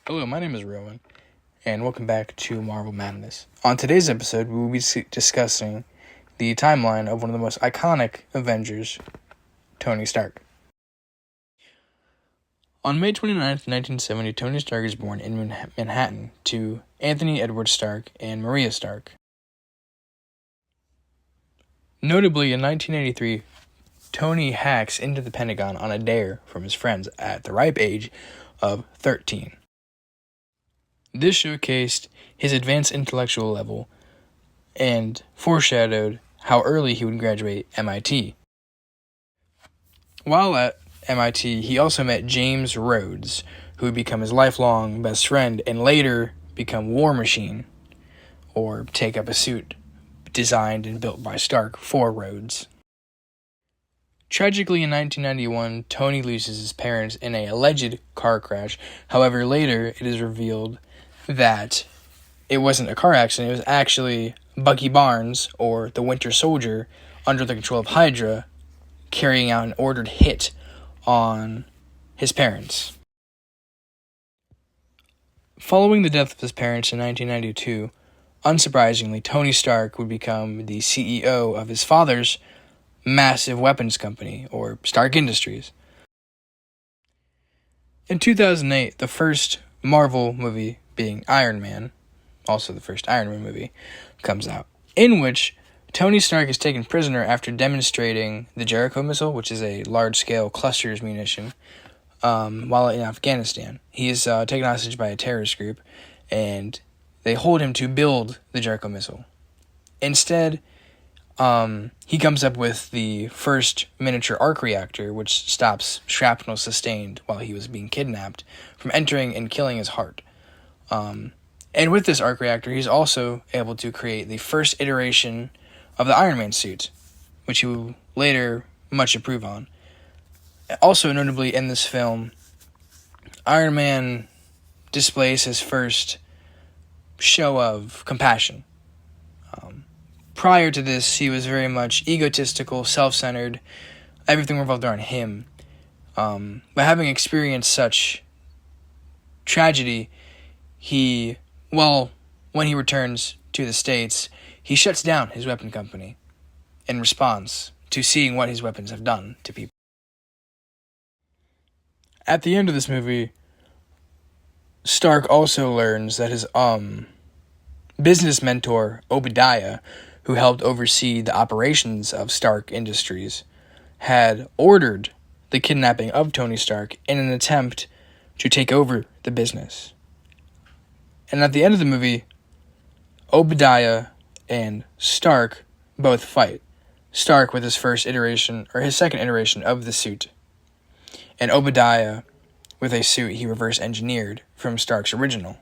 Hello, my name is Rowan, and welcome back to Marvel Madness. On today's episode, we will be discussing the timeline of one of the most iconic Avengers, Tony Stark. On May 29th, 1970, Tony Stark is born in Manhattan to Anthony Edward Stark and Maria Stark. Notably, in 1983, Tony hacks into the Pentagon on a dare from his friends at the ripe age of 13. This showcased his advanced intellectual level and foreshadowed how early he would graduate MIT. While at MIT, he also met James Rhodes, who would become his lifelong best friend and later become War Machine, or take up a suit designed and built by Stark for Rhodes. Tragically, in 1991, Tony loses his parents in an alleged car crash. However, later it is revealed that it wasn't a car accident, it was actually Bucky Barnes, or the Winter Soldier, under the control of Hydra, carrying out an ordered hit on his parents. Following the death of his parents in 1992, unsurprisingly, Tony Stark would become the CEO of his father's massive weapons company, or Stark Industries. In 2008, the first Marvel movie, being Iron Man, also the first Iron Man movie, comes out, in which Tony Stark is taken prisoner after demonstrating the Jericho missile, which is a large-scale clusters munition, while in Afghanistan. He is taken hostage by a terrorist group, and they hold him to build the Jericho missile. Instead, he comes up with the first miniature arc reactor, which stops shrapnel sustained while he was being kidnapped from entering and killing his heart. And with this arc reactor, he's also able to create the first iteration of the Iron Man suit, which he will later much improve on. Also notably in this film, Iron Man displays his first show of compassion. Prior to this, he was very much egotistical, self-centered, everything revolved around him. But having experienced such tragedy, when he returns to the States, he shuts down his weapon company in response to seeing what his weapons have done to people. At the end of this movie, Stark also learns that his business mentor, Obadiah, who helped oversee the operations of Stark Industries, had ordered the kidnapping of Tony Stark in an attempt to take over the business. And at the end of the movie, Obadiah and Stark both fight. Stark with his second iteration of the suit, and Obadiah with a suit he reverse engineered from Stark's original.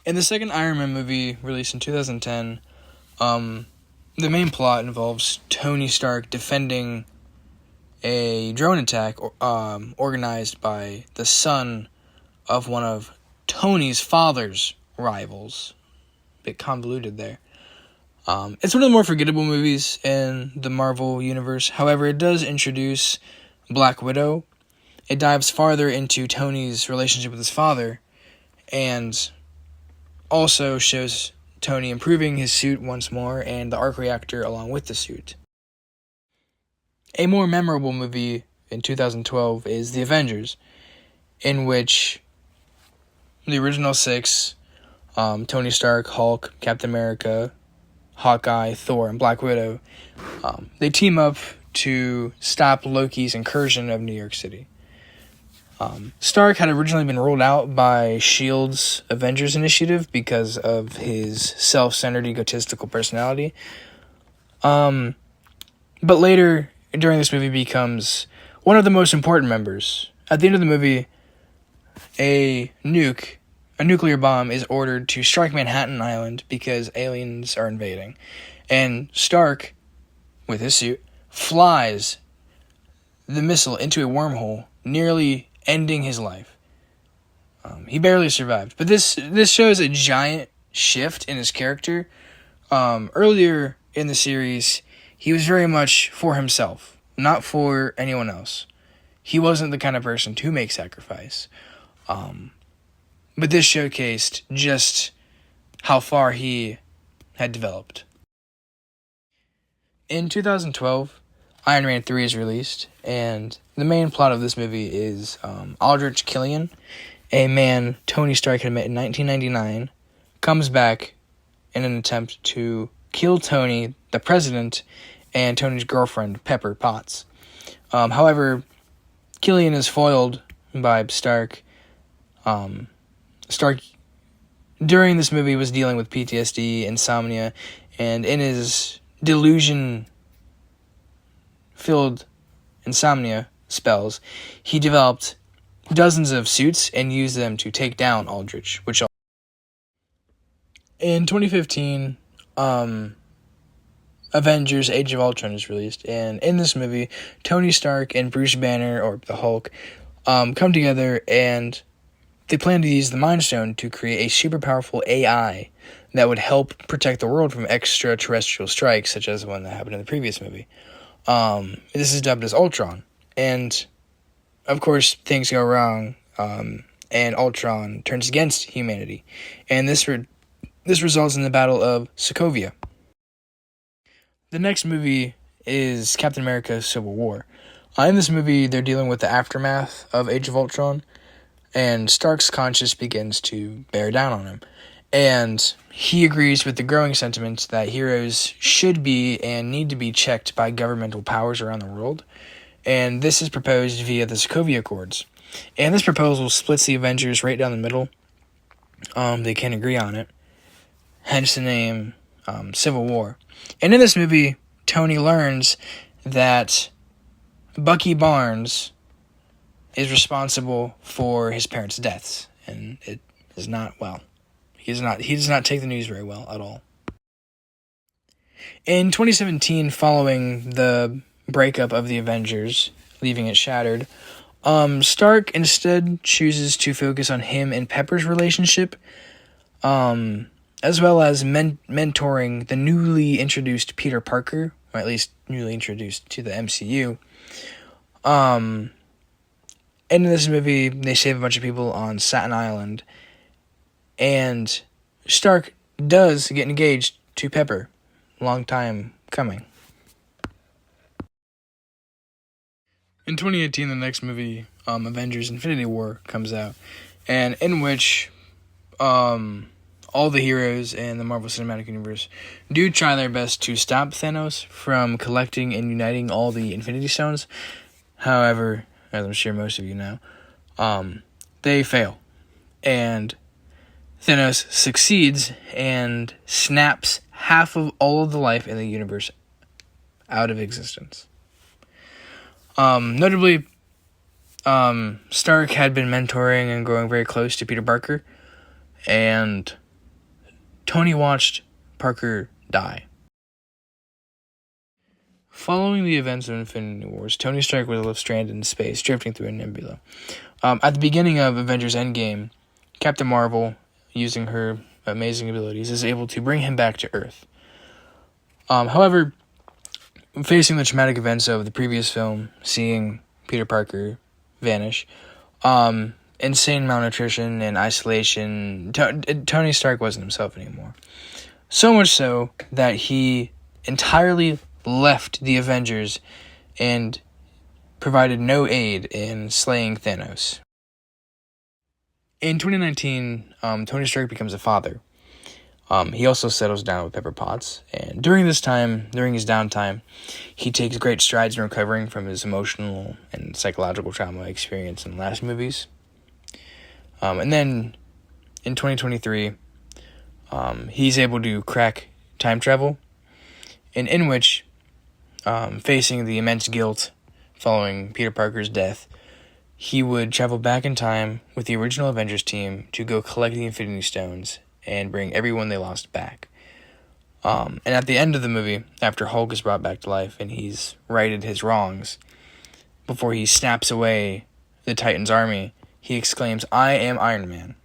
In the second Iron Man movie, released in 2010, the main plot involves Tony Stark defending a drone attack organized by the son of one of Tony's father's rivals. A bit convoluted there. It's one of the more forgettable movies in the Marvel universe. However, it does introduce Black Widow. It dives farther into Tony's relationship with his father, and also shows Tony improving his suit once more and the arc reactor along with the suit. A more memorable movie in 2012 is The Avengers, in which the original six, Tony Stark, Hulk, Captain America, Hawkeye, Thor, and Black Widow, they team up to stop Loki's incursion of New York City. Stark had originally been ruled out by S.H.I.E.L.D.'s Avengers Initiative because of his self-centered, egotistical personality. But later, during this movie, becomes one of the most important members. At the end of the movie, a nuclear bomb is ordered to strike Manhattan Island because aliens are invading. And Stark, with his suit, flies the missile into a wormhole, nearly ending his life. He barely survived. But this shows a giant shift in his character. Earlier in the series, he was very much for himself, not for anyone else. he wasn't the kind of person to make sacrifice. But this showcased just how far he had developed. In 2012, Iron Man 3 is released, and the main plot of this movie is Aldrich Killian, a man Tony Stark had met in 1999, comes back in an attempt to kill Tony, the president, and Tony's girlfriend, Pepper Potts. However, Killian is foiled by Stark. Stark, during this movie, was dealing with PTSD, insomnia, and in his delusion-filled insomnia spells, he developed dozens of suits and used them to take down Aldrich, in 2015, Avengers Age of Ultron is released, and in this movie, Tony Stark and Bruce Banner, or the Hulk, come together and they plan to use the Mind Stone to create a super powerful AI that would help protect the world from extraterrestrial strikes, such as the one that happened in the previous movie. This is dubbed as Ultron, and of course, things go wrong, and Ultron turns against humanity, and this results in the Battle of Sokovia. The next movie is Captain America: Civil War. In this movie, they're dealing with the aftermath of Age of Ultron, and Stark's conscience begins to bear down on him. And he agrees with the growing sentiment that heroes should be and need to be checked by governmental powers around the world. And this is proposed via the Sokovia Accords. And this proposal splits the Avengers right down the middle. They can't agree on it. Hence the name Civil War. And in this movie, Tony learns that Bucky Barnes is responsible for his parents' deaths, and it is not well. He does not take the news very well at all. In 2017, following the breakup of the Avengers, leaving it shattered, Stark instead chooses to focus on him and Pepper's relationship, as well as mentoring the newly introduced Peter Parker, or at least newly introduced to the MCU. In this movie, they save a bunch of people on Staten Island, and Stark does get engaged to Pepper. Long time coming. In 2018, the next movie, Avengers: Infinity War, comes out, and in which all the heroes in the Marvel Cinematic Universe do try their best to stop Thanos from collecting and uniting all the Infinity Stones. However, as I'm sure most of you know, they fail. And Thanos succeeds and snaps half of all of the life in the universe out of existence. Notably, Stark had been mentoring and growing very close to Peter Parker, and Tony watched Parker die. Following the events of Infinity Wars, Tony Stark was left stranded in space, drifting through a nebula. At the beginning of Avengers Endgame, Captain Marvel, using her amazing abilities, is able to bring him back to Earth. However, facing the traumatic events of the previous film, seeing Peter Parker vanish, insane malnutrition and isolation, Tony Stark wasn't himself anymore. So much so that he entirely left the Avengers and provided no aid in slaying Thanos. In 2019, Tony Stark becomes a father. He also settles down with Pepper Potts, and during his downtime, he takes great strides in recovering from his emotional and psychological trauma experience in the last movies. And then, in 2023, he's able to crack time travel, and in which, facing the immense guilt following Peter Parker's death, he would travel back in time with the original Avengers team to go collect the Infinity Stones and bring everyone they lost back. And at the end of the movie, after Hulk is brought back to life and he's righted his wrongs, before he snaps away the Titans' army, he exclaims, "I am Iron Man."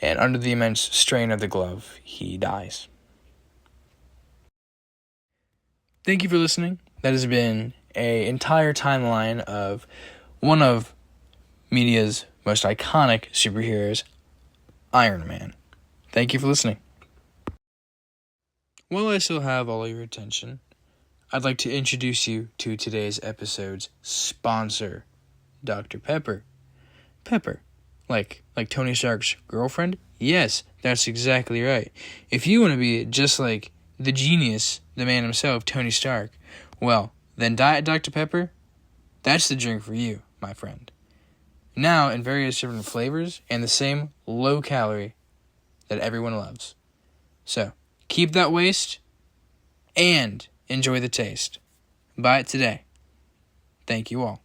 And under the immense strain of the glove, he dies. Thank you for listening. That has been an entire timeline of one of media's most iconic superheroes, Iron Man. Thank you for listening. While I still have all your attention, I'd like to introduce you to today's episode's sponsor, Dr. Pepper. Pepper. Like Tony Stark's girlfriend? Yes, that's exactly right. If you want to be just like the genius, the man himself, Tony Stark, well, then Diet Dr. Pepper, that's the drink for you, my friend. Now in various different flavors and the same low calorie that everyone loves. So, keep that waist and enjoy the taste. Buy it today. Thank you all.